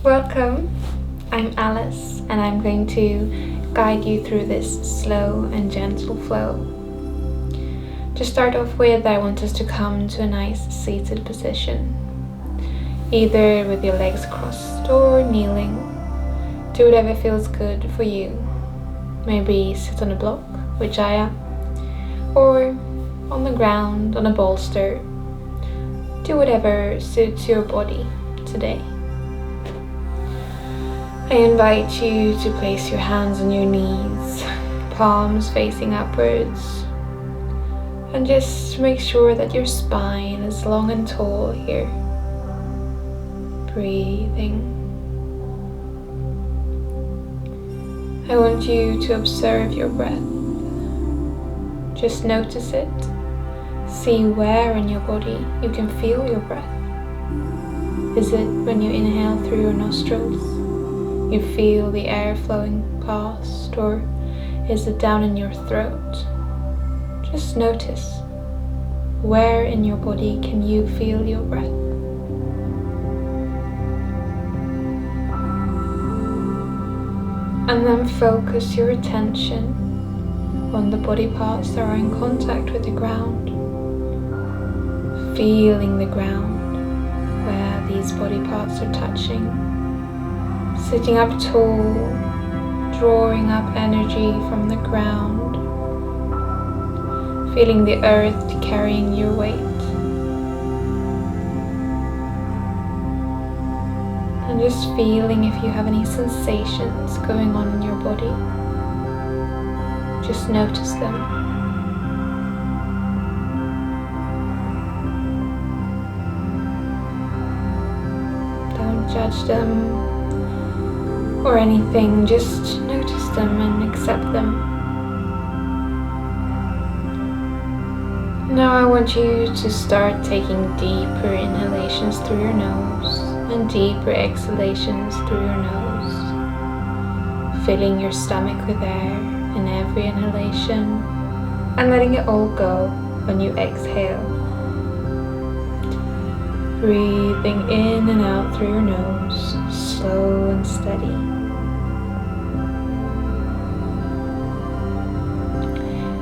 Welcome, I'm Alice and I'm going to guide you through this slow and gentle flow. To start off with, I want us to come to a nice seated position, either with your legs crossed or kneeling. Do whatever feels good for you. Maybe sit on a block, which I am, or on the ground on a bolster. Do whatever suits your body today. I invite you to place your hands on your knees, palms facing upwards, and just make sure that your spine is long and tall here. Breathing. I want you to observe your breath. Just notice it. See where in your body you can feel your breath. Is it when you inhale through your nostrils? You feel the air flowing past, or is it down in your throat? Just notice, where in your body can you feel your breath? And then focus your attention on the body parts that are in contact with the ground. Feeling the ground where these body parts are touching. Sitting up tall, drawing up energy from the ground, feeling the earth carrying your weight, and just feeling if you have any sensations going on in your body. Just notice them. Don't judge them or anything, just notice them and accept them. Now I want you to start taking deeper inhalations through your nose and deeper exhalations through your nose, filling your stomach with air in every inhalation and letting it all go when you exhale. Breathing in and out through your nose, slow and steady.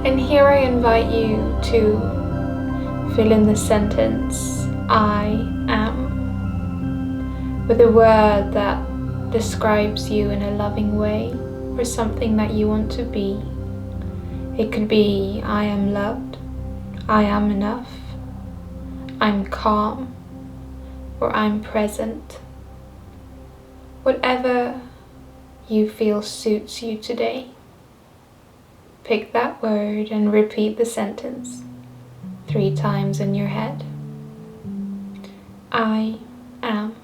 And here I invite you to fill in the sentence, I am, with a word that describes you in a loving way or something that you want to be. It could be, I am loved, I am enough, I'm calm, or I'm present. Whatever you feel suits you today. Pick that word and repeat the sentence 3 times in your head. I am.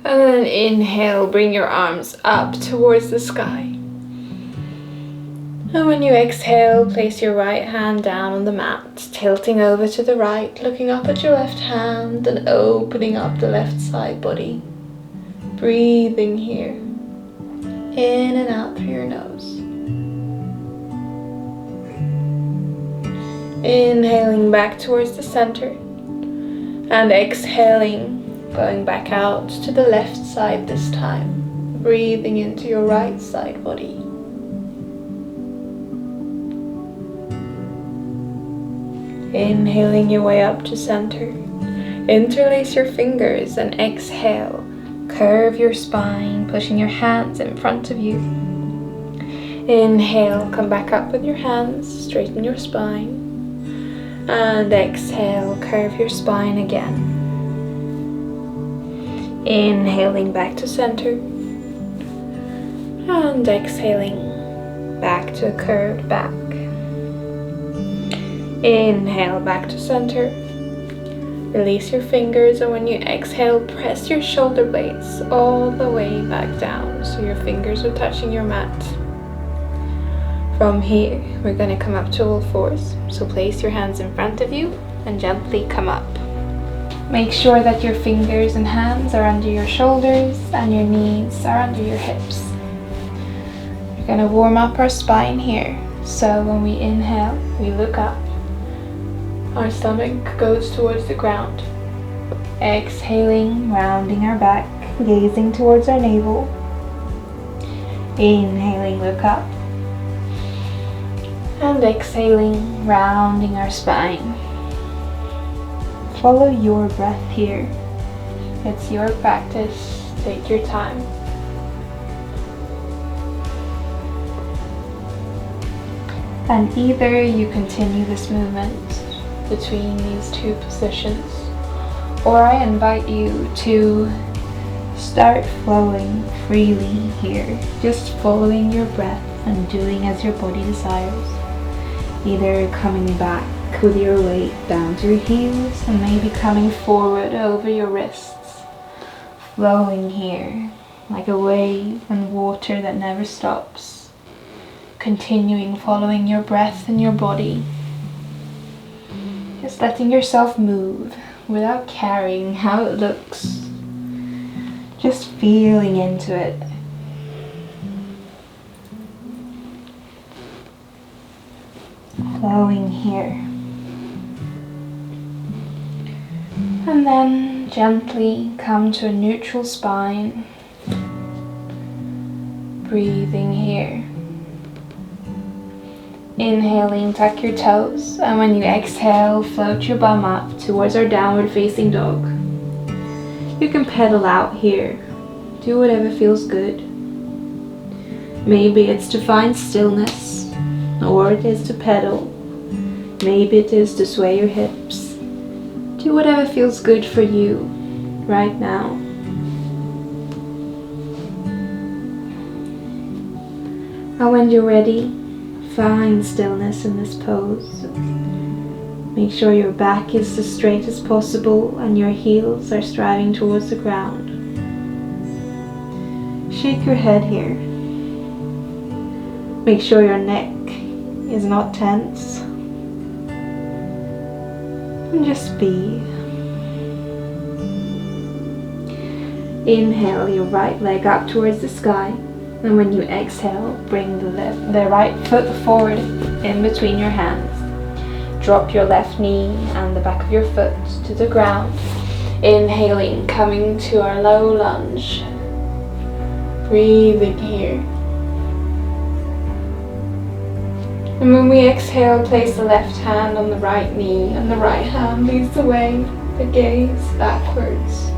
And then inhale, bring your arms up towards the sky. And when you exhale, place your right hand down on the mat, tilting over to the right, looking up at your left hand and opening up the left side body. Breathing here, in and out through your nose. Inhaling back towards the center and exhaling, going back out to the left side this time, breathing into your right side body. Inhaling your way up to center. Interlace your fingers and exhale. Curve your spine, pushing your hands in front of you. Inhale, come back up with your hands, straighten your spine. And exhale, curve your spine again. Inhaling back to center. And exhaling back to a curved back. Inhale back to center. Release your fingers, and when you exhale, press your shoulder blades all the way back down so your fingers are touching your mat. From here, we're going to come up to all fours. So place your hands in front of you and gently come up. Make sure that your fingers and hands are under your shoulders and your knees are under your hips. We're going to warm up our spine here. So when we inhale, we look up. our stomach goes towards the ground. Exhaling, rounding our back, gazing towards our navel. Inhaling, look up. And exhaling, rounding our spine. Follow your breath here. It's your practice. Take your time. And either you continue this movement between these two positions, or I invite you to start flowing freely here, just following your breath and doing as your body desires. Either coming back with your weight down to your heels and maybe coming forward over your wrists, flowing here like a wave and water that never stops, continuing following your breath and your body, just letting yourself move without caring how it looks, just feeling into it. Flowing here. And then gently come to a neutral spine. Breathing here. Inhaling, tuck your toes, and when you exhale, float your bum up towards our downward facing dog. You can pedal out here. Do whatever feels good. Maybe it's to find stillness, or it is to pedal. Maybe it is to sway your hips. Do whatever feels good for you right now. And when you're ready, find stillness in this pose. Make sure your back is as straight as possible and your heels are striving towards the ground. Shake your head here. Make sure your neck is not tense. And just be. Inhale your right leg up towards the sky, and when you exhale, bring the right foot forward in between your hands. Drop your left knee and the back of your foot to the ground. Inhaling, coming to our low lunge. Breathing here. And when we exhale, place the left hand on the right knee and the right hand leads the way, the gaze backwards.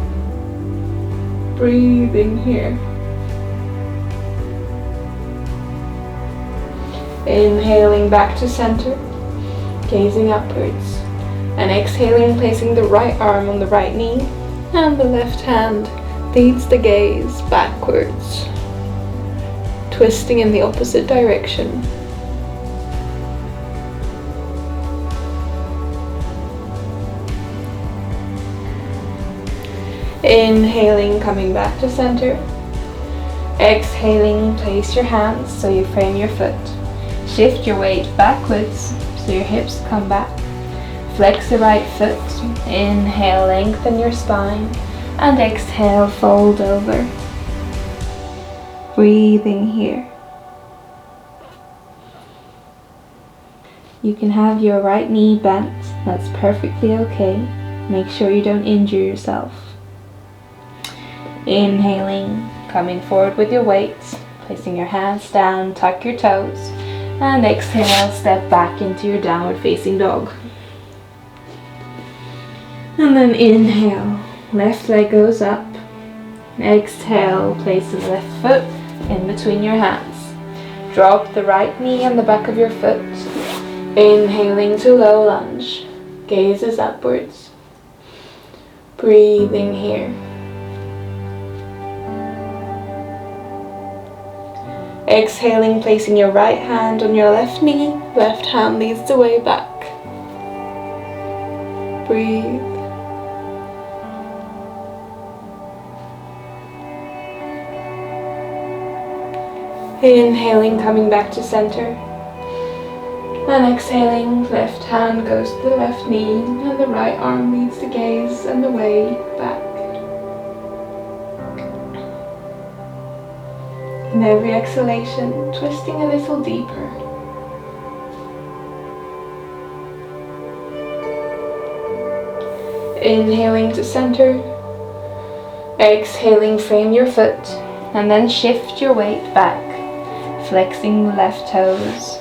Breathing here. Inhaling back to center, gazing upwards. And exhaling, placing the right arm on the right knee and the left hand leads the gaze backwards. Twisting in the opposite direction. Inhaling, coming back to center. Exhaling, place your hands so you frame your foot. Shift your weight backwards so your hips come back. Flex the right foot. Inhale, lengthen your spine. And exhale, fold over. Breathing here. You can have your right knee bent. That's perfectly okay. Make sure you don't injure yourself. Inhaling, coming forward with your weight, placing your hands down, tuck your toes, and exhale, step back into your downward facing dog. And then inhale, left leg goes up. Exhale, place the left foot in between your hands. Drop the right knee on the back of your foot. Inhaling to low lunge, gazes upwards. Breathing here. Exhaling, placing your right hand on your left knee, left hand leads the way back. Breathe. Inhaling, coming back to center. And exhaling, left hand goes to the left knee and the right arm leads the gaze and the way back. In every exhalation, twisting a little deeper. Inhaling to center. Exhaling, frame your foot, and then shift your weight back, flexing the left toes.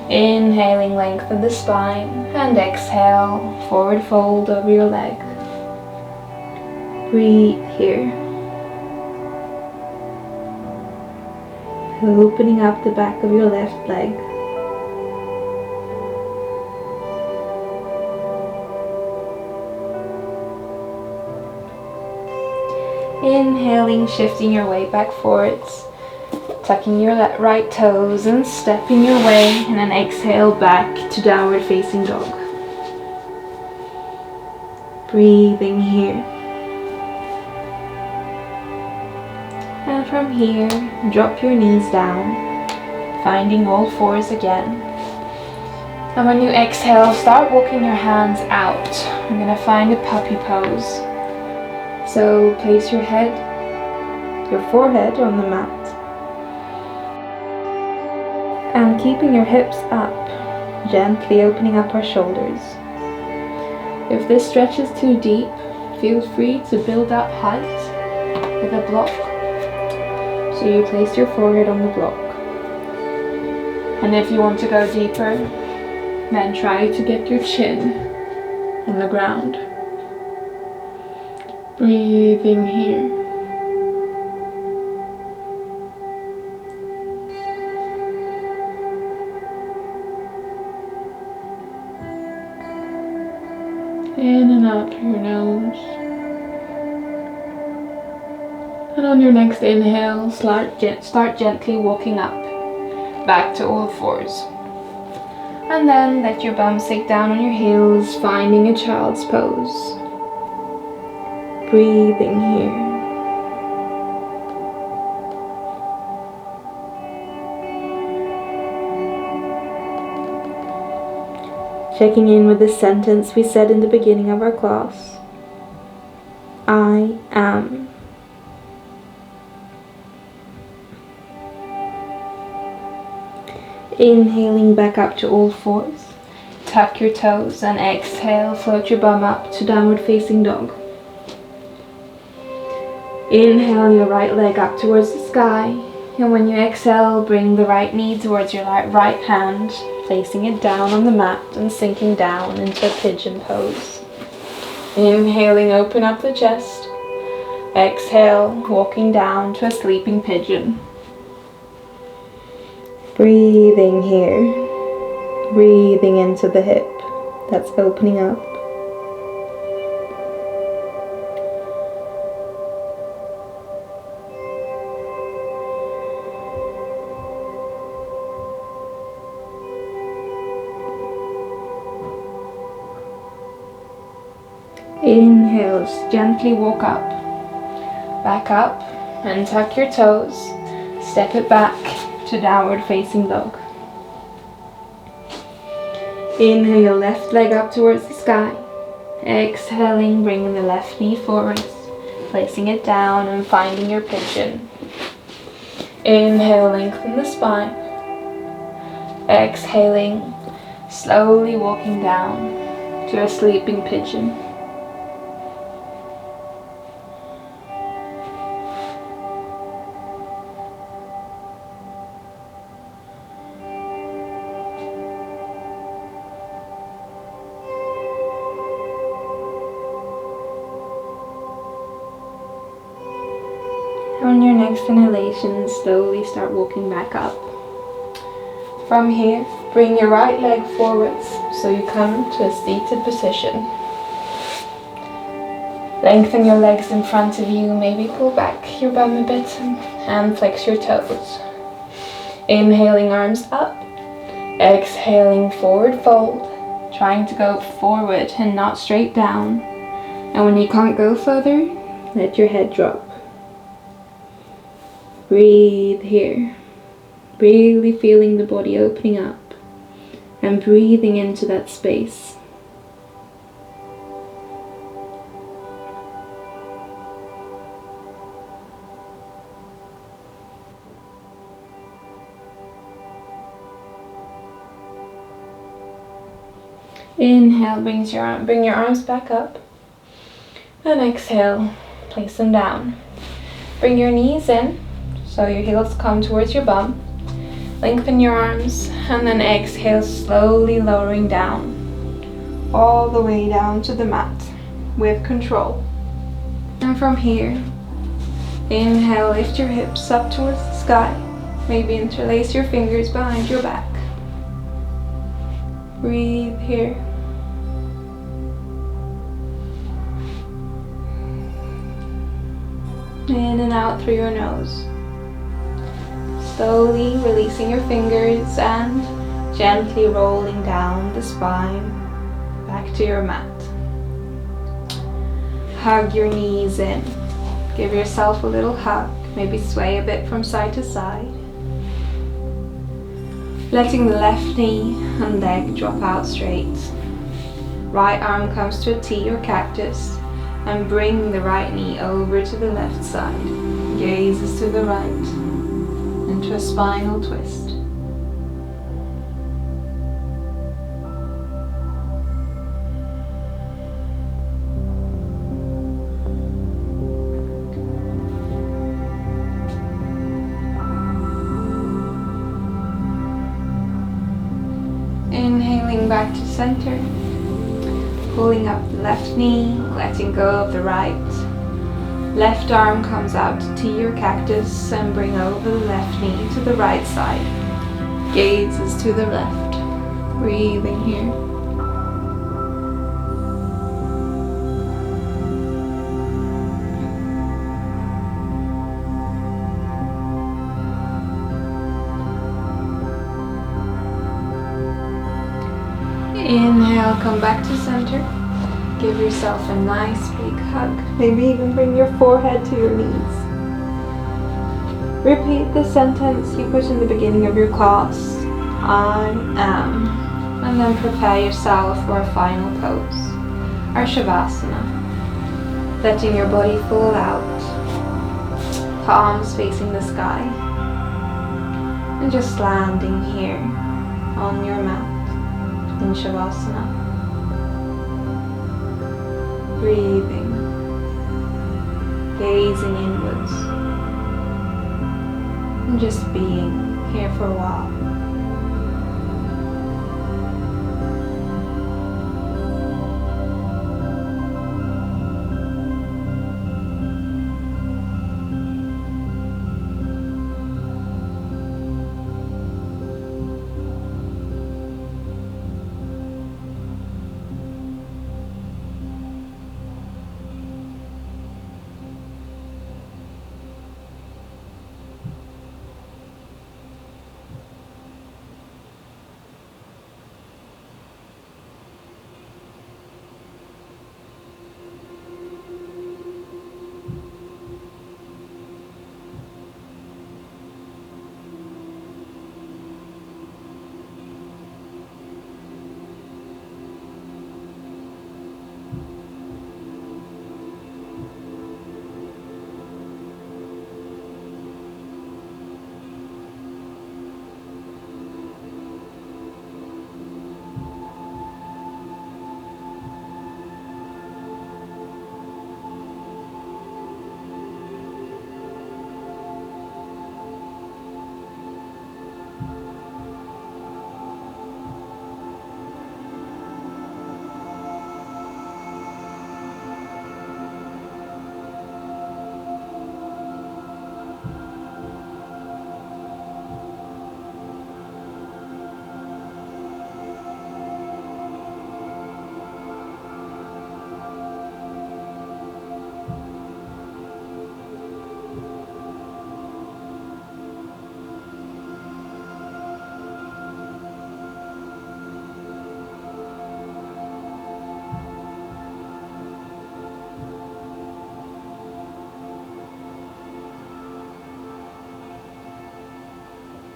Inhaling, lengthen the spine, and exhale, forward fold over your leg. Breathe here. Opening up the back of your left leg. Inhaling, shifting your weight back forwards, tucking your right toes and stepping your way, and then exhale back to downward facing dog. Breathing here. And from here, drop your knees down, finding all fours again. And when you exhale, start walking your hands out. I'm going to find a puppy pose. So place your forehead on the mat. And keeping your hips up, gently opening up our shoulders. If this stretches too deep, feel free to build up height with a block. So you place your forehead on the block. And if you want to go deeper, then try to get your chin on the ground. Breathing here. In and out through your nose. And on your next inhale, start gently walking up, back to all fours. And then let your bum sink down on your heels, finding a child's pose. Breathing here. Checking in with the sentence we said in the beginning of our class. I am. Inhaling back up to all fours. Tuck your toes and exhale, float your bum up to downward facing dog. Inhale your right leg up towards the sky, and when you exhale, bring the right knee towards your right hand, placing it down on the mat and sinking down into a pigeon pose. Inhaling, open up the chest. Exhale, walking down to a sleeping pigeon. Breathing here. Breathing into the hip that's opening up. Inhale, gently walk up, back up, and tuck your toes. Step it back to downward facing dog. Inhale your left leg up towards the sky. Exhaling, bringing the left knee forwards, placing it down and finding your pigeon. Inhale, lengthen the spine. Exhaling, slowly walking down to a sleeping pigeon. On your next inhalation, slowly start walking back up. From here, bring your right leg forwards so you come to a seated position. Lengthen your legs in front of you, maybe pull back your bum a bit and flex your toes. Inhaling, arms up. Exhaling, forward fold, trying to go forward and not straight down. And when you can't go further, let your head drop. Breathe here, really feeling the body opening up and breathing into that space. Inhale, bring your arms back up. And exhale, place them down. Bring your knees in, so your heels come towards your bum. Lengthen your arms, and then exhale, slowly lowering down. All the way down to the mat, with control. And from here, inhale, lift your hips up towards the sky. Maybe interlace your fingers behind your back. Breathe here. In and out through your nose. Slowly releasing your fingers and gently rolling down the spine back to your mat. Hug your knees in. Give yourself a little hug. Maybe sway a bit from side to side. Letting the left knee and leg drop out straight. Right arm comes to a T or cactus. And bring the right knee over to the left side. Gazes to the right. Into a spinal twist. Inhaling back to center. Pulling up the left knee, letting go of the right. Left arm comes out to T or cactus and bring over the left knee to the right side. Gazes to the left. Breathing here. Inhale, come back to center. Give yourself a nice big hug. Maybe even bring your forehead to your knees. Repeat the sentence you put in the beginning of your class. I am. And then prepare yourself for a final pose. Our Shavasana. Letting your body fall out. Palms facing the sky. And just landing here on your mat. In Shavasana. Breathing. Gazing inwards. And just being here for a while.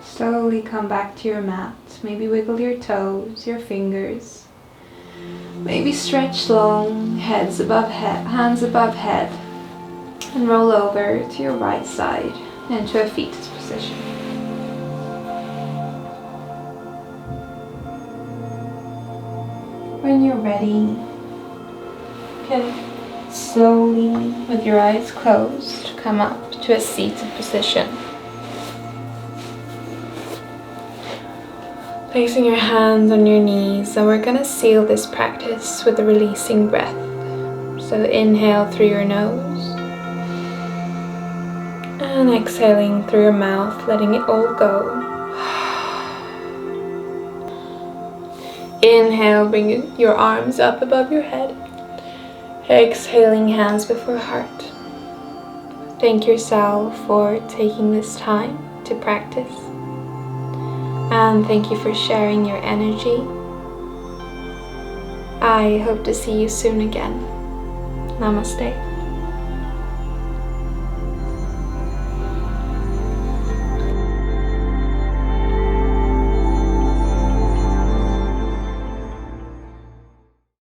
Slowly come back to your mat. Maybe wiggle your toes, your fingers. Maybe stretch long, hands above head. And roll over to your right side into a fetus position. When you're ready, you can Slowly, with your eyes closed, come up to a seated position. Placing your hands on your knees, and we're going to seal this practice with a releasing breath. So inhale through your nose and exhaling through your mouth, letting it all go. Inhale, bring your arms up above your head. Exhaling, hands before heart. Thank yourself for taking this time to practice. And thank you for sharing your energy. I hope to see you soon again. Namaste.